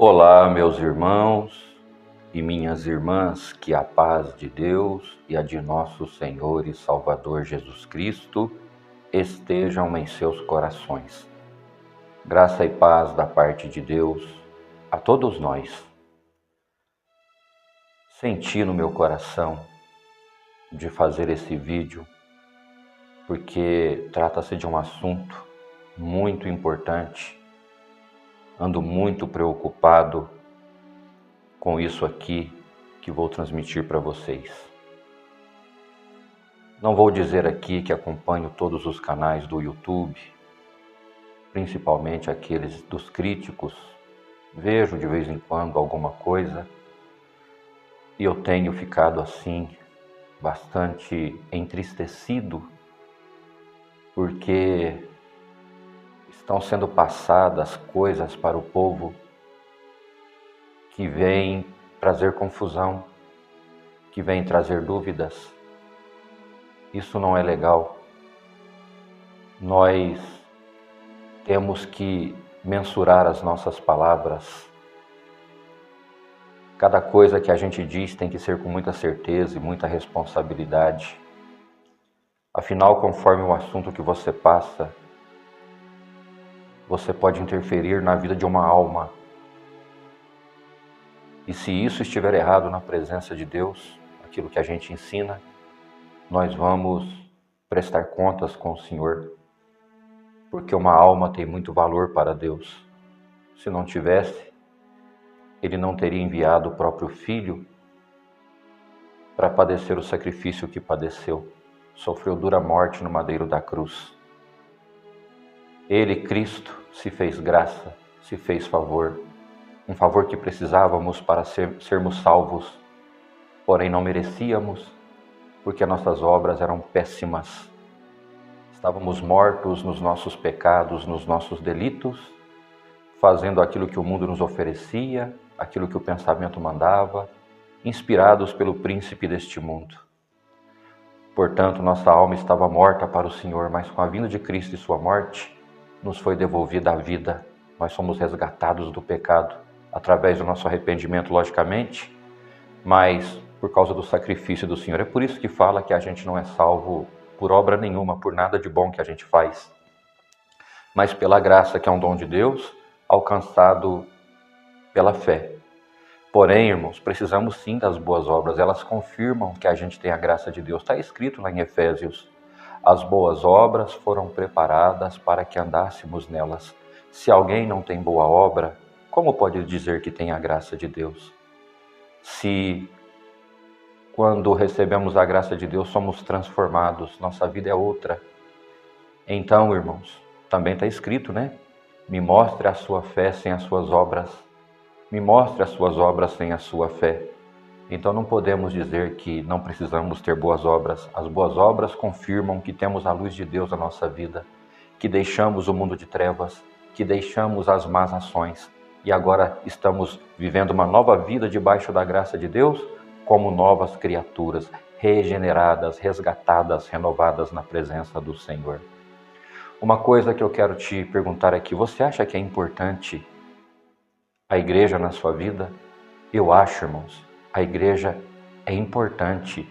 Olá, meus irmãos e minhas irmãs, que a paz de Deus e a de nosso Senhor e Salvador Jesus Cristo estejam em seus corações. Graça e paz da parte de Deus a todos nós. Senti no meu coração de fazer esse vídeo porque trata-se de um assunto muito importante. Ando muito preocupado com isso aqui que vou transmitir para vocês. Não vou dizer aqui que acompanho todos os canais do YouTube, principalmente aqueles dos críticos. Vejo de vez em quando alguma coisa e eu tenho ficado assim, bastante entristecido, porque estão sendo passadas coisas para o povo que vêm trazer confusão, que vêm trazer dúvidas. Isso não é legal. Nós temos que mensurar as nossas palavras. Cada coisa que a gente diz tem que ser com muita certeza e muita responsabilidade. Afinal, conforme o assunto que você passa, você pode interferir na vida de uma alma. E se isso estiver errado na presença de Deus, aquilo que a gente ensina, nós vamos prestar contas com o Senhor. Porque uma alma tem muito valor para Deus. Se não tivesse, Ele não teria enviado o próprio Filho para padecer o sacrifício que padeceu. Sofreu dura morte no madeiro da cruz. Ele, Cristo, se fez graça, se fez favor. Um favor que precisávamos para sermos salvos. Porém não merecíamos, porque nossas obras eram péssimas. Estávamos mortos nos nossos pecados, nos nossos delitos, fazendo aquilo que o mundo nos oferecia, aquilo que o pensamento mandava, inspirados pelo príncipe deste mundo. Portanto, nossa alma estava morta para o Senhor, mas com a vinda de Cristo e sua morte, nos foi devolvida a vida. Nós somos resgatados do pecado, através do nosso arrependimento, logicamente, mas por causa do sacrifício do Senhor. É por isso que fala que a gente não é salvo por obra nenhuma, por nada de bom que a gente faz, mas pela graça, que é um dom de Deus, alcançado pela fé. Porém, irmãos, precisamos sim das boas obras, elas confirmam que a gente tem a graça de Deus. Está escrito lá em Efésios: as boas obras foram preparadas para que andássemos nelas. Se alguém não tem boa obra, como pode dizer que tem a graça de Deus? Se quando recebemos a graça de Deus somos transformados, nossa vida é outra. Então, irmãos, também está escrito, né? Me mostre a sua fé sem as suas obras. Me mostre as suas obras sem a sua fé. Então não podemos dizer que não precisamos ter boas obras. As boas obras confirmam que temos a luz de Deus na nossa vida, que deixamos o mundo de trevas, que deixamos as más ações e agora estamos vivendo uma nova vida debaixo da graça de Deus, como novas criaturas, regeneradas, resgatadas, renovadas na presença do Senhor. Uma coisa que eu quero te perguntar aqui: você acha que é importante a igreja na sua vida? Eu acho, irmãos, a igreja é importante,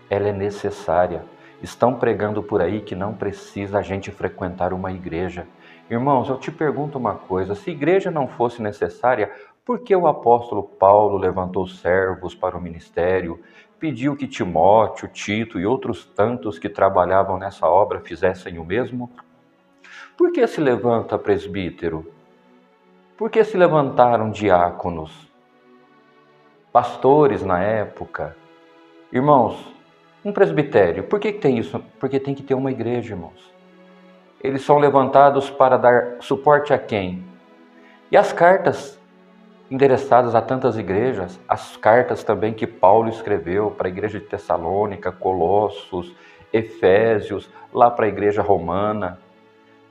ela é necessária. Estão pregando por aí que não precisa a gente frequentar uma igreja. Irmãos, eu te pergunto uma coisa: se igreja não fosse necessária, por que o apóstolo Paulo levantou servos para o ministério, pediu que Timóteo, Tito e outros tantos que trabalhavam nessa obra fizessem o mesmo? Por que se levanta presbítero? Por que se levantaram diáconos? Pastores na época? Irmãos, um presbitério, por que tem isso? Porque tem que ter uma igreja, irmãos. Eles são levantados para dar suporte a quem? E as cartas endereçadas a tantas igrejas, as cartas também que Paulo escreveu para a igreja de Tessalônica, Colossos, Efésios, lá para a igreja romana.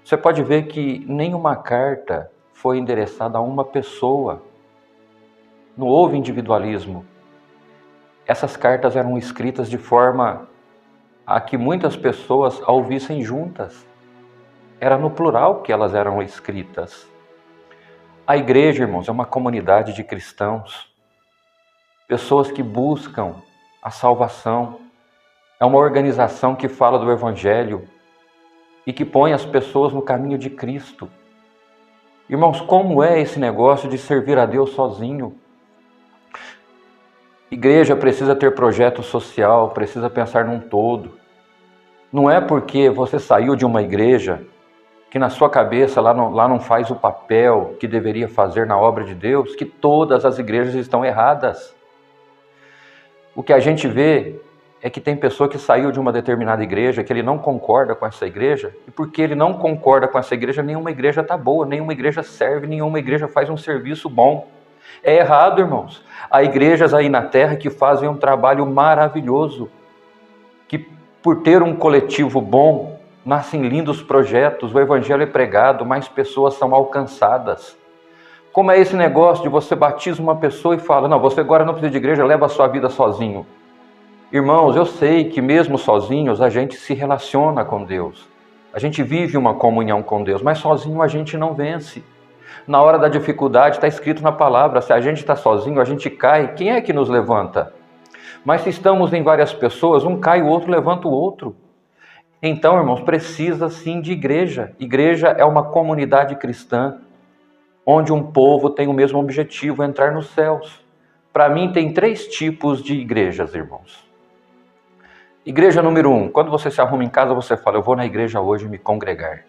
Você pode ver que nenhuma carta foi endereçada a uma pessoa. Não houve individualismo. Essas cartas eram escritas de forma a que muitas pessoas a ouvissem juntas. Era no plural que elas eram escritas. A igreja, irmãos, é uma comunidade de cristãos, pessoas que buscam a salvação. É uma organização que fala do Evangelho e que põe as pessoas no caminho de Cristo. Irmãos, como é esse negócio de servir a Deus sozinho? Igreja precisa ter projeto social, precisa pensar num todo. Não é porque você saiu de uma igreja que na sua cabeça lá não faz o papel que deveria fazer na obra de Deus, que todas as igrejas estão erradas. O que a gente vê é que tem pessoa que saiu de uma determinada igreja, que ele não concorda com essa igreja, e porque ele não concorda com essa igreja, nenhuma igreja está boa, nenhuma igreja serve, nenhuma igreja faz um serviço bom. É errado, irmãos. Há igrejas aí na terra que fazem um trabalho maravilhoso, que por ter um coletivo bom, nascem lindos projetos, o evangelho é pregado, mais pessoas são alcançadas. Como é esse negócio de você batiza uma pessoa e fala, não, você agora não precisa de igreja, leva a sua vida sozinho. Irmãos, eu sei que mesmo sozinhos a gente se relaciona com Deus. A gente vive uma comunhão com Deus, mas sozinho a gente não vence. Na hora da dificuldade está escrito na palavra, se a gente está sozinho, a gente cai, quem é que nos levanta? Mas se estamos em várias pessoas, um cai, o outro levanta o outro. Então, irmãos, precisa sim de igreja. Igreja é uma comunidade cristã, onde um povo tem o mesmo objetivo, entrar nos céus. Para mim tem 3 tipos de igrejas, irmãos. Igreja número 1, quando você se arruma em casa, você fala, eu vou na igreja hoje me congregar.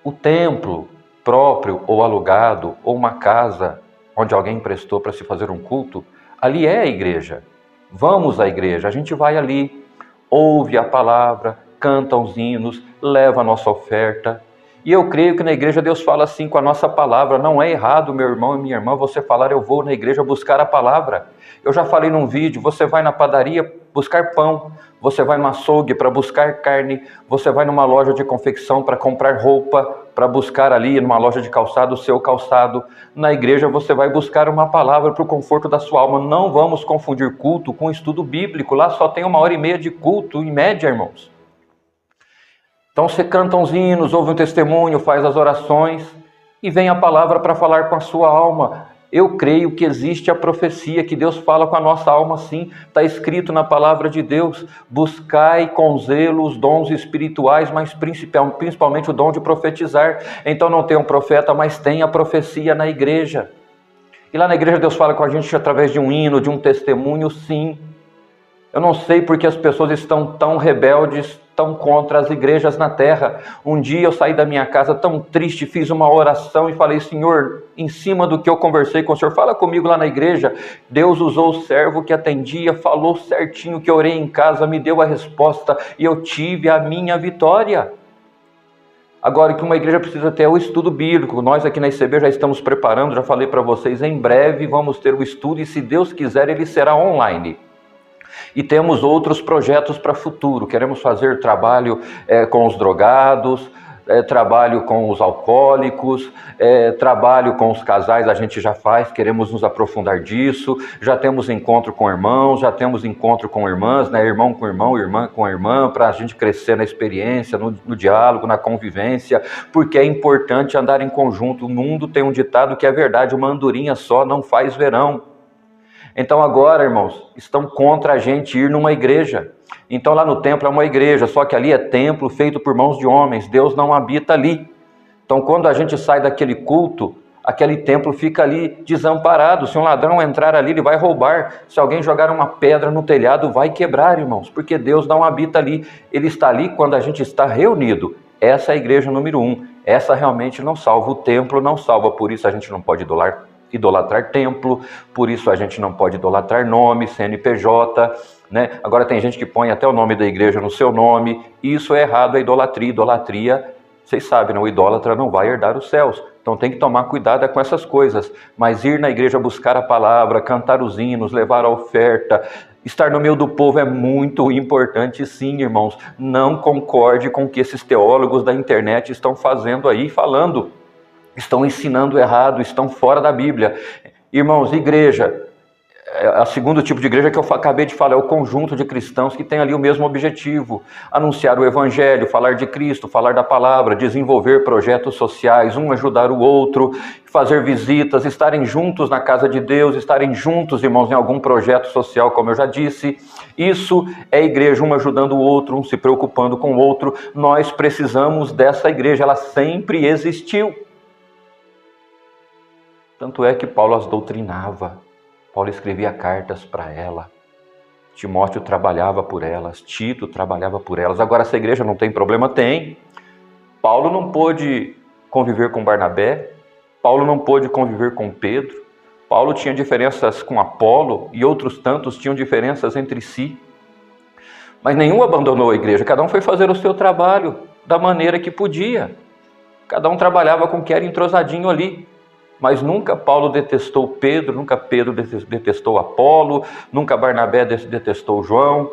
O templo próprio ou alugado, ou uma casa onde alguém emprestou para se fazer um culto, ali é a igreja. Vamos à igreja, a gente vai ali, ouve a palavra, canta os hinos, leva a nossa oferta. E eu creio que na igreja Deus fala assim com a nossa palavra. Não é errado, meu irmão e minha irmã, você falar, eu vou na igreja buscar a palavra. Eu já falei num vídeo, você vai na padaria buscar pão, você vai no açougue para buscar carne, você vai numa loja de confecção para comprar roupa, para buscar ali numa loja de calçado o seu calçado. Na igreja você vai buscar uma palavra para o conforto da sua alma. Não vamos confundir culto com estudo bíblico. Lá só tem 1h30 de culto, em média, irmãos. Então você canta uns hinos, ouve um testemunho, faz as orações e vem a palavra para falar com a sua alma. Eu creio que existe a profecia, que Deus fala com a nossa alma sim. Está escrito na palavra de Deus, buscai com zelo os dons espirituais, mas principalmente o dom de profetizar. Então não tem um profeta, mas tem a profecia na igreja. E lá na igreja Deus fala com a gente através de um hino, de um testemunho, sim. Eu não sei porque as pessoas estão tão rebeldes, tão contra as igrejas na terra. Um dia eu saí da minha casa tão triste, fiz uma oração e falei, Senhor, em cima do que eu conversei com o Senhor, fala comigo lá na igreja. Deus usou o servo que atendia, falou certinho que eu orei em casa, me deu a resposta e eu tive a minha vitória. Agora, que uma igreja precisa ter o estudo bíblico. Nós aqui na ICB já estamos preparando, já falei para vocês, em breve vamos ter o estudo e se Deus quiser ele será online. E temos outros projetos para o futuro. Queremos fazer trabalho com os drogados, trabalho com os alcoólicos, trabalho com os casais, a gente já faz, queremos nos aprofundar disso. Já temos encontro com irmãos, já temos encontro com irmãs, né? Irmão com irmão, irmã com irmã, para a gente crescer na experiência, no diálogo, na convivência, porque é importante andar em conjunto. O mundo tem um ditado que é verdade, uma andorinha só não faz verão. Então agora, irmãos, estão contra a gente ir numa igreja. Então lá no templo é uma igreja, só que ali é templo feito por mãos de homens, Deus não habita ali. Então quando a gente sai daquele culto, aquele templo fica ali desamparado. Se um ladrão entrar ali, ele vai roubar. Se alguém jogar uma pedra no telhado, vai quebrar, irmãos, porque Deus não habita ali. Ele está ali quando a gente está reunido. Essa é a igreja número 1. Essa realmente não salva, o templo não salva, por isso a gente não pode idolatrar templo, por isso a gente não pode idolatrar nome, CNPJ, né? Agora tem gente que põe até o nome da igreja no seu nome, e isso é errado, é idolatria. Idolatria, vocês sabem, né? O idólatra não vai herdar os céus, então tem que tomar cuidado com essas coisas, mas ir na igreja buscar a palavra, cantar os hinos, levar a oferta, estar no meio do povo é muito importante sim, irmãos. Não concorde com o que esses teólogos da internet estão fazendo aí, falando. Estão ensinando errado, estão fora da Bíblia. Irmãos, igreja, O segundo tipo de igreja que eu acabei de falar é o conjunto de cristãos que tem ali o mesmo objetivo: anunciar o evangelho, falar de Cristo, falar da palavra, desenvolver projetos sociais, um ajudar o outro, fazer visitas, estarem juntos na casa de Deus, estarem juntos, irmãos, em algum projeto social, como eu já disse. Isso é a igreja, um ajudando o outro, um se preocupando com o outro. Nós precisamos dessa igreja, ela sempre existiu. Tanto é que Paulo as doutrinava. Paulo escrevia cartas para ela. Timóteo trabalhava por elas. Tito trabalhava por elas. Agora, essa igreja não tem problema? Tem. Paulo não pôde conviver com Barnabé. Paulo não pôde conviver com Pedro. Paulo tinha diferenças com Apolo e outros tantos tinham diferenças entre si. Mas nenhum abandonou a igreja. Cada um foi fazer o seu trabalho da maneira que podia. Cada um trabalhava com o que era entrosadinho ali. Mas nunca Paulo detestou Pedro, nunca Pedro detestou Apolo, nunca Barnabé detestou João.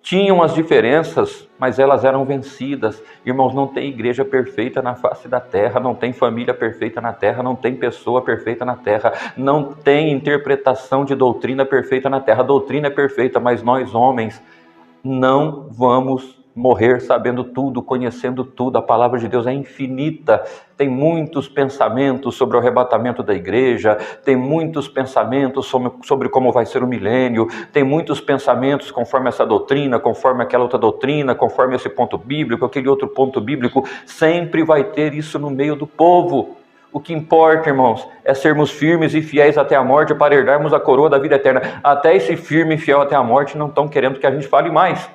Tinham as diferenças, mas elas eram vencidas. Irmãos, não tem igreja perfeita na face da terra, não tem família perfeita na terra, não tem pessoa perfeita na terra, não tem interpretação de doutrina perfeita na terra. A doutrina é perfeita, mas nós homens não vamos morrer sabendo tudo, conhecendo tudo. A palavra de Deus é infinita, tem muitos pensamentos sobre o arrebatamento da igreja, tem muitos pensamentos sobre como vai ser o milênio, tem muitos pensamentos conforme essa doutrina, conforme aquela outra doutrina, conforme esse ponto bíblico, aquele outro ponto bíblico. Sempre vai ter isso no meio do povo. O que importa, irmãos, é sermos firmes e fiéis até a morte para herdarmos a coroa da vida eterna. Até esse firme e fiel até a morte não estão querendo que a gente fale mais.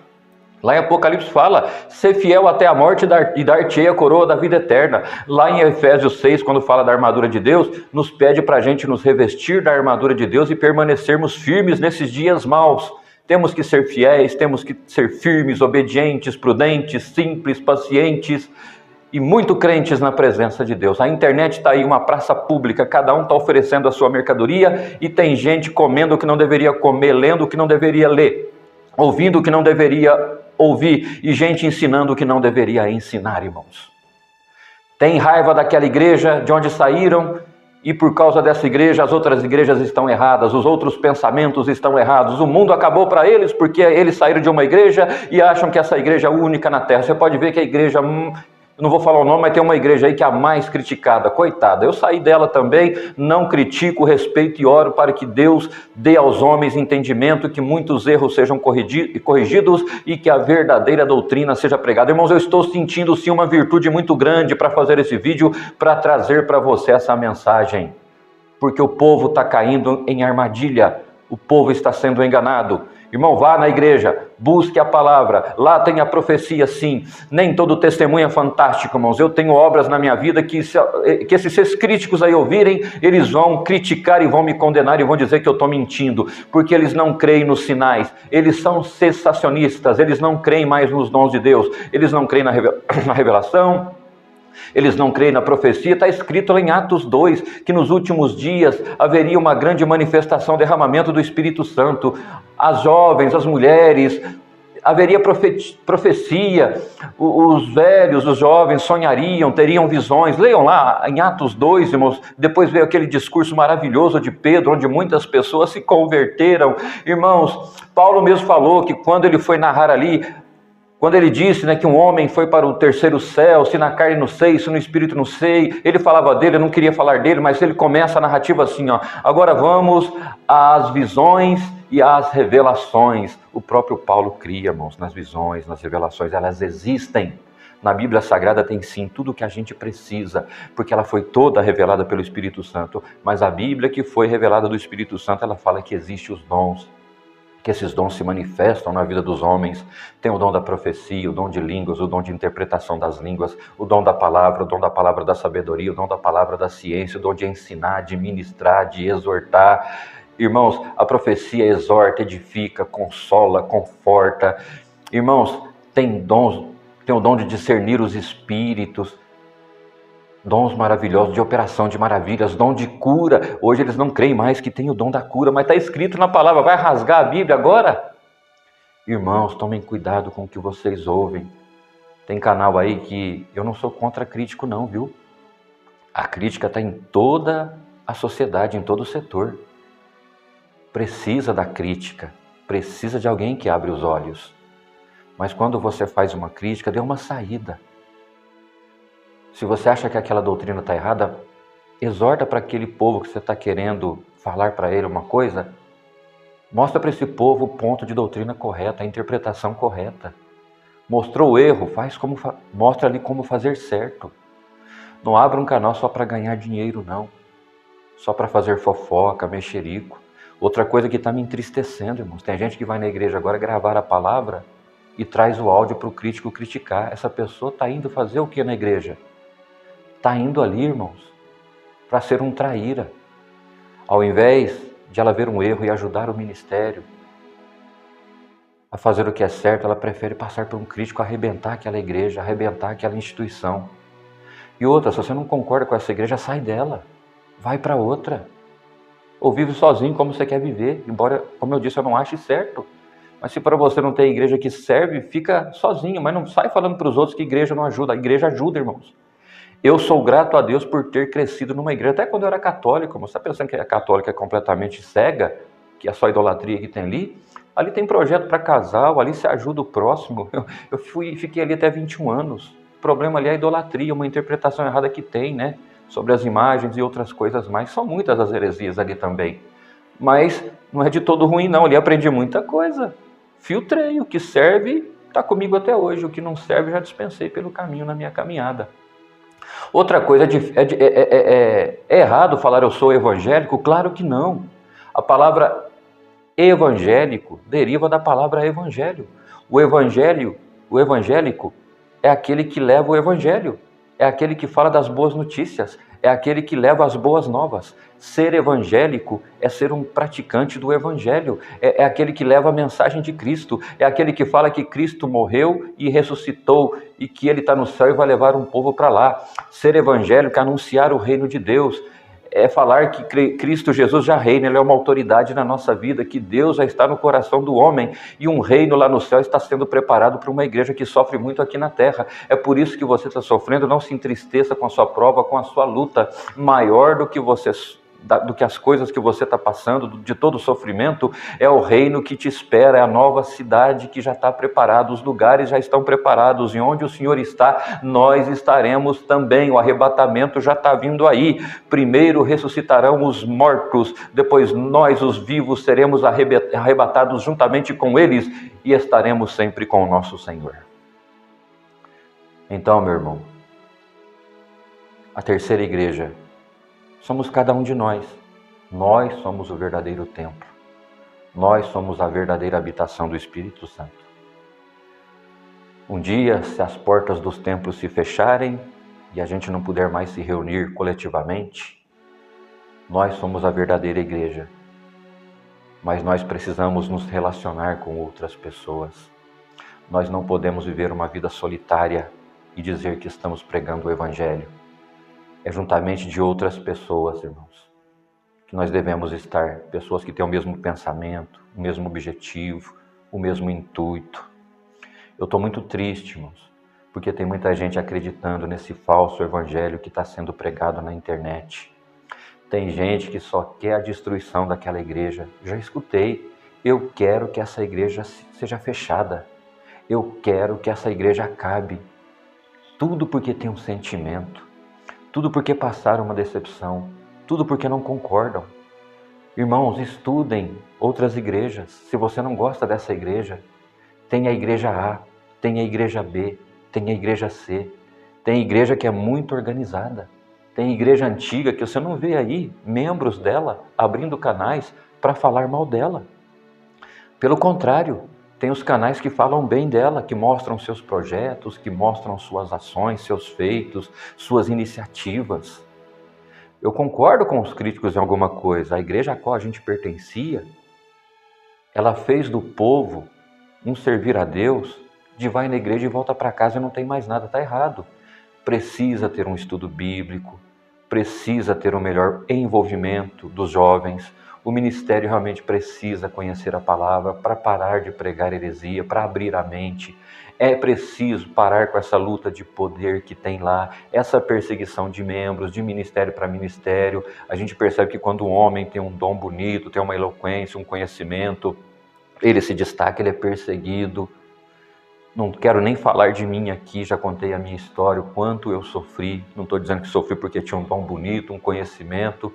Lá em Apocalipse fala: ser fiel até a morte e dar-te-ei a coroa da vida eterna. Lá em Efésios 6, quando fala da armadura de Deus, nos pede para a gente nos revestir da armadura de Deus e permanecermos firmes nesses dias maus. Temos que ser fiéis, temos que ser firmes, obedientes, prudentes, simples, pacientes e muito crentes na presença de Deus. A internet está aí, uma praça pública, cada um está oferecendo a sua mercadoria e tem gente comendo o que não deveria comer, lendo o que não deveria ler, ouvindo o que não deveria ouvir e gente ensinando o que não deveria ensinar, irmãos. Tem raiva daquela igreja de onde saíram e por causa dessa igreja as outras igrejas estão erradas, os outros pensamentos estão errados, o mundo acabou para eles porque eles saíram de uma igreja e acham que essa igreja é única na terra. Você pode ver que a igreja... não vou falar o nome, mas tem uma igreja aí que é a mais criticada, coitada. Eu saí dela também, não critico, respeito e oro para que Deus dê aos homens entendimento, que muitos erros sejam corrigidos e que a verdadeira doutrina seja pregada. Irmãos, eu estou sentindo sim uma virtude muito grande para fazer esse vídeo, para trazer para você essa mensagem, porque o povo está caindo em armadilha, o povo está sendo enganado. Irmão, vá na igreja, busque a palavra, lá tem a profecia sim, nem todo testemunho é fantástico, irmãos. Eu tenho obras na minha vida que esses críticos aí ouvirem, eles vão criticar e vão me condenar e vão dizer que eu estou mentindo, porque eles não creem nos sinais, eles são cessacionistas, eles não creem mais nos dons de Deus, eles não creem na revelação, eles não creem na profecia. Está escrito lá em Atos 2, que nos últimos dias haveria uma grande manifestação, derramamento do Espírito Santo. As jovens, as mulheres, haveria profecia, os velhos, os jovens sonhariam, teriam visões. Leiam lá em Atos 2, irmãos, depois veio aquele discurso maravilhoso de Pedro, onde muitas pessoas se converteram. Irmãos, Paulo mesmo falou que quando ele foi narrar ali, quando ele disse, que um homem foi para o terceiro céu, se na carne não sei, se no espírito não sei, ele falava dele, eu não queria falar dele, mas ele começa a narrativa assim, agora vamos às visões e às revelações. O próprio Paulo cria, irmãos, nas visões, nas revelações, elas existem. Na Bíblia Sagrada tem sim tudo o que a gente precisa, porque ela foi toda revelada pelo Espírito Santo, mas a Bíblia que foi revelada do Espírito Santo, ela fala que existem os dons, que esses dons se manifestam na vida dos homens. Tem o dom da profecia, o dom de línguas, o dom de interpretação das línguas, o dom da palavra da sabedoria, o dom da palavra da ciência, o dom de ensinar, de ministrar, de exortar. Irmãos, a profecia exorta, edifica, consola, conforta. Irmãos, tem o dom de discernir os espíritos, dons maravilhosos, de operação de maravilhas, dom de cura. Hoje eles não creem mais que tem o dom da cura, mas está escrito na palavra. Vai rasgar a Bíblia agora? Irmãos, tomem cuidado com o que vocês ouvem. Tem canal aí que eu não sou contra crítico não, viu? A crítica está em toda a sociedade, em todo o setor. precisa da crítica, precisa de alguém que abre os olhos. Mas quando você faz uma crítica, dê uma saída. Se você acha que aquela doutrina está errada, exorta para aquele povo que você está querendo falar para ele uma coisa, mostra para esse povo o ponto de doutrina correta, a interpretação correta. Mostrou o erro, mostra ali como fazer certo. Não abra um canal só para ganhar dinheiro, não. Só para fazer fofoca, mexerico. Outra coisa que está me entristecendo, irmãos, tem gente que vai na igreja agora gravar a palavra e traz o áudio para o crítico criticar. Essa pessoa está indo fazer o que na igreja? Está indo ali, irmãos, para ser um traíra. Ao invés de ela ver um erro e ajudar o ministério a fazer o que é certo, ela prefere passar por um crítico, arrebentar aquela igreja, arrebentar aquela instituição. E outra, se você não concorda com essa igreja, sai dela, vai para outra. Ou vive sozinho como você quer viver, embora, como eu disse, eu não ache certo. Mas se para você não tem igreja que serve, fica sozinho, mas não sai falando para os outros que a igreja não ajuda. A igreja ajuda, irmãos. Eu sou grato a Deus por ter crescido numa igreja, até quando eu era católico. Você está pensando que a católica é completamente cega, que é só idolatria que tem ali? Ali tem projeto para casal, ali se ajuda o próximo. Eu fiquei ali até 21 anos. O problema ali é a idolatria, uma interpretação errada que tem, né? Sobre as imagens e outras coisas mais. São muitas as heresias ali também. Mas não é de todo ruim, não. Ali aprendi muita coisa. Filtrei. O que serve está comigo até hoje. O que não serve já dispensei pelo caminho na minha caminhada. Outra coisa, é errado falar eu sou evangélico? Claro que não. A palavra evangélico deriva da palavra evangelho. O evangélico é aquele que leva o evangelho, é aquele que fala das boas notícias, é aquele que leva as boas novas. Ser evangélico é ser um praticante do evangelho, é aquele que leva a mensagem de Cristo, é aquele que fala que Cristo morreu e ressuscitou e que ele está no céu e vai levar um povo para lá. Ser evangélico é anunciar o reino de Deus, é falar que Cristo Jesus já reina, Ele é uma autoridade na nossa vida, que Deus já está no coração do homem e um reino lá no céu está sendo preparado para uma igreja que sofre muito aqui na terra. É por isso que você está sofrendo. Não se entristeça com a sua prova, com a sua luta. Maior do que as coisas que você está passando, de todo o sofrimento, é o reino que te espera, é a nova cidade que já está preparada, os lugares já estão preparados, e onde o Senhor está, nós estaremos também. O arrebatamento já está vindo aí. Primeiro ressuscitarão os mortos, depois nós, os vivos, seremos arrebatados juntamente com eles e estaremos sempre com o nosso Senhor. Então, meu irmão, a terceira igreja somos cada um de nós. Nós somos o verdadeiro templo. Nós somos a verdadeira habitação do Espírito Santo. Um dia, se as portas dos templos se fecharem e a gente não puder mais se reunir coletivamente, nós somos a verdadeira igreja. Mas nós precisamos nos relacionar com outras pessoas. Nós não podemos viver uma vida solitária e dizer que estamos pregando o Evangelho. É juntamente de outras pessoas, irmãos, que nós devemos estar. Pessoas que têm o mesmo pensamento, o mesmo objetivo, o mesmo intuito. Eu estou muito triste, irmãos, porque tem muita gente acreditando nesse falso evangelho que está sendo pregado na internet. Tem gente que só quer a destruição daquela igreja. Já escutei. Eu quero que essa igreja seja fechada. Eu quero que essa igreja acabe. Tudo porque tem um sentimento. Tudo porque passaram uma decepção, tudo porque não concordam. Irmãos, estudem outras igrejas. Se você não gosta dessa igreja, tem a igreja A, tem a igreja B, tem a igreja C, tem igreja que é muito organizada, tem igreja antiga que você não vê aí membros dela abrindo canais para falar mal dela. Pelo contrário, tem os canais que falam bem dela, que mostram seus projetos, que mostram suas ações, seus feitos, suas iniciativas. Eu concordo com os críticos em alguma coisa. A igreja a qual a gente pertencia, ela fez do povo um servir a Deus, de vai na igreja e volta para casa e não tem mais nada, está errado. Precisa ter um estudo bíblico, precisa ter um melhor envolvimento dos jovens. O ministério realmente precisa conhecer a palavra para parar de pregar heresia, para abrir a mente. É preciso parar com essa luta de poder que tem lá, essa perseguição de membros, de ministério para ministério. A gente percebe que quando um homem tem um dom bonito, tem uma eloquência, um conhecimento, ele se destaca, ele é perseguido. Não quero nem falar de mim aqui, já contei a minha história, o quanto eu sofri. Não estou dizendo que sofri porque tinha um dom bonito, um conhecimento,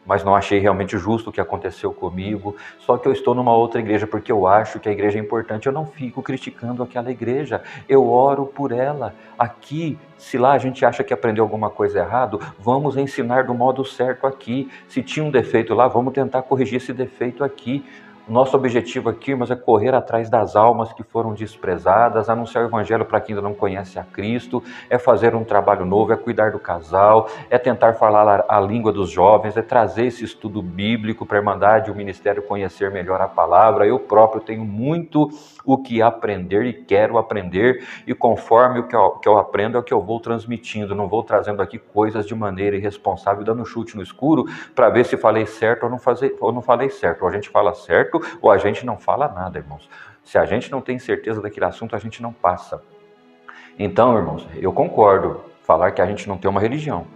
mas não achei realmente justo o que aconteceu comigo. Só que eu estou numa outra igreja porque eu acho que a igreja é importante. Eu não fico criticando aquela igreja, eu oro por ela. Aqui, se lá a gente acha que aprendeu alguma coisa errado, vamos ensinar do modo certo aqui. Se tinha um defeito lá, vamos tentar corrigir esse defeito aqui. Nosso objetivo aqui, irmãos, é correr atrás das almas que foram desprezadas, anunciar o evangelho para quem ainda não conhece a Cristo, é fazer um trabalho novo, é cuidar do casal, é tentar falar a língua dos jovens, é trazer esse estudo bíblico para a Irmandade e o ministério conhecer melhor a palavra. Eu próprio tenho muito o que aprender e quero aprender, e conforme o que eu aprendo é o que eu vou transmitindo, não vou trazendo aqui coisas de maneira irresponsável, dando chute no escuro para ver se falei certo ou não falei certo. Ou a gente fala certo ou a gente não fala nada, irmãos. Se a gente não tem certeza daquele assunto, a gente não passa. Então, irmãos, eu concordo falar que a gente não tem uma religião.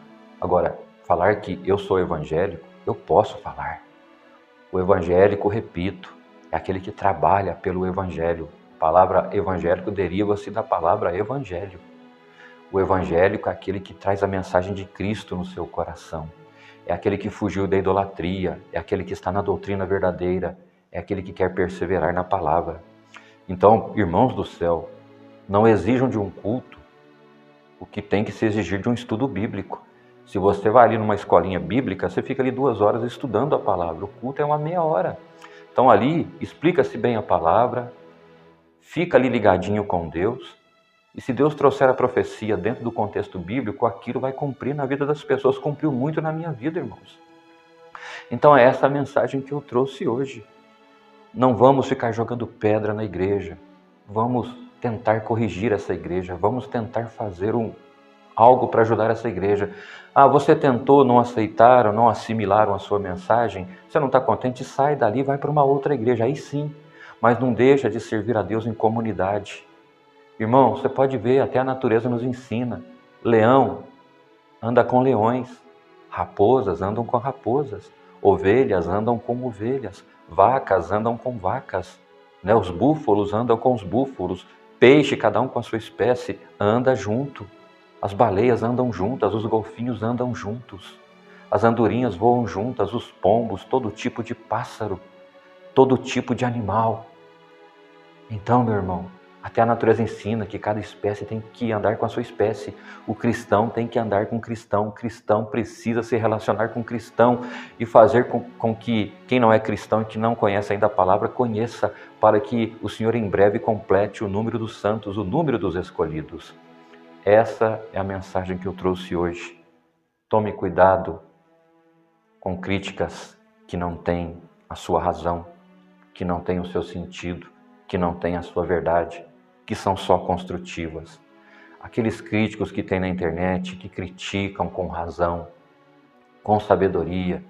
Agora, falar que eu sou evangélico, eu posso falar. O evangélico, repito, é aquele que trabalha pelo evangelho. A palavra evangélico deriva-se da palavra evangelho. O evangélico é aquele que traz a mensagem de Cristo no seu coração. É aquele que fugiu da idolatria, é aquele que está na doutrina verdadeira, é aquele que quer perseverar na palavra. Então, irmãos do céu, não exijam de um culto o que tem que se exigir de um estudo bíblico. Se você vai ali numa escolinha bíblica, você fica ali 2 horas estudando a palavra. O culto é uma meia hora. Então ali, explica-se bem a palavra, fica ali ligadinho com Deus, e se Deus trouxer a profecia dentro do contexto bíblico, aquilo vai cumprir na vida das pessoas. Cumpriu muito na minha vida, irmãos. Então é essa a mensagem que eu trouxe hoje. Não vamos ficar jogando pedra na igreja. Vamos tentar corrigir essa igreja. Vamos tentar fazer algo para ajudar essa igreja. Ah, você tentou, não aceitaram, não assimilaram a sua mensagem. Você não está contente? Sai dali e vai para uma outra igreja. Aí sim. Mas não deixa de servir a Deus em comunidade. Irmão, você pode ver, até a natureza nos ensina. Leão anda com leões. Raposas andam com raposas. Ovelhas andam com ovelhas. Vacas andam com vacas, né? Os búfalos andam com os búfalos, peixe, cada um com a sua espécie, anda junto. As baleias andam juntas, os golfinhos andam juntos, as andorinhas voam juntas, os pombos, todo tipo de pássaro, todo tipo de animal. Então, meu irmão, até a natureza ensina que cada espécie tem que andar com a sua espécie. O cristão tem que andar com o cristão. O cristão precisa se relacionar com o cristão e fazer com que quem não é cristão e que não conhece ainda a palavra, conheça, para que o Senhor em breve complete o número dos santos, o número dos escolhidos. Essa é a mensagem que eu trouxe hoje. Tome cuidado com críticas que não têm a sua razão, que não têm o seu sentido, que não têm a sua verdade, que são só construtivas. Aqueles críticos que tem na internet, que criticam com razão, com sabedoria,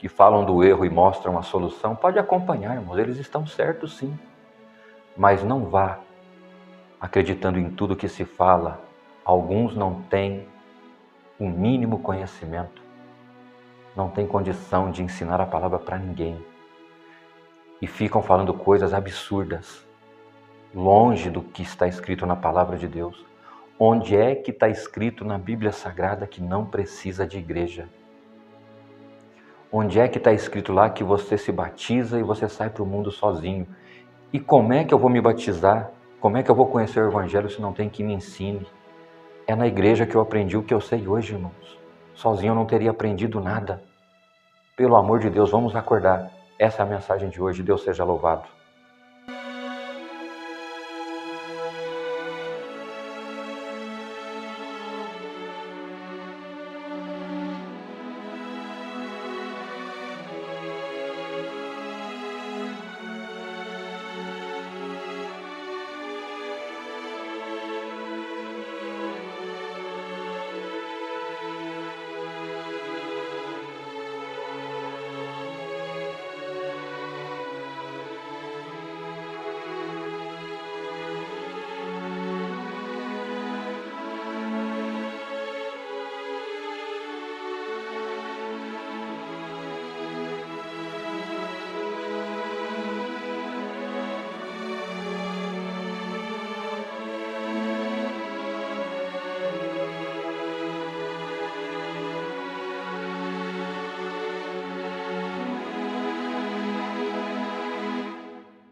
que falam do erro e mostram a solução, pode acompanhar, irmãos, eles estão certos sim. Mas não vá acreditando em tudo que se fala. Alguns não têm o mínimo conhecimento, não têm condição de ensinar a palavra para ninguém. E ficam falando coisas absurdas, longe do que está escrito na palavra de Deus. Onde é que está escrito na Bíblia Sagrada que não precisa de igreja? Onde é que está escrito lá que você se batiza e você sai para o mundo sozinho? E como é que eu vou me batizar? Como é que eu vou conhecer o Evangelho se não tem quem me ensine? É na igreja que eu aprendi o que eu sei hoje, irmãos. Sozinho eu não teria aprendido nada. Pelo amor de Deus, vamos acordar. Essa é a mensagem de hoje. Deus seja louvado.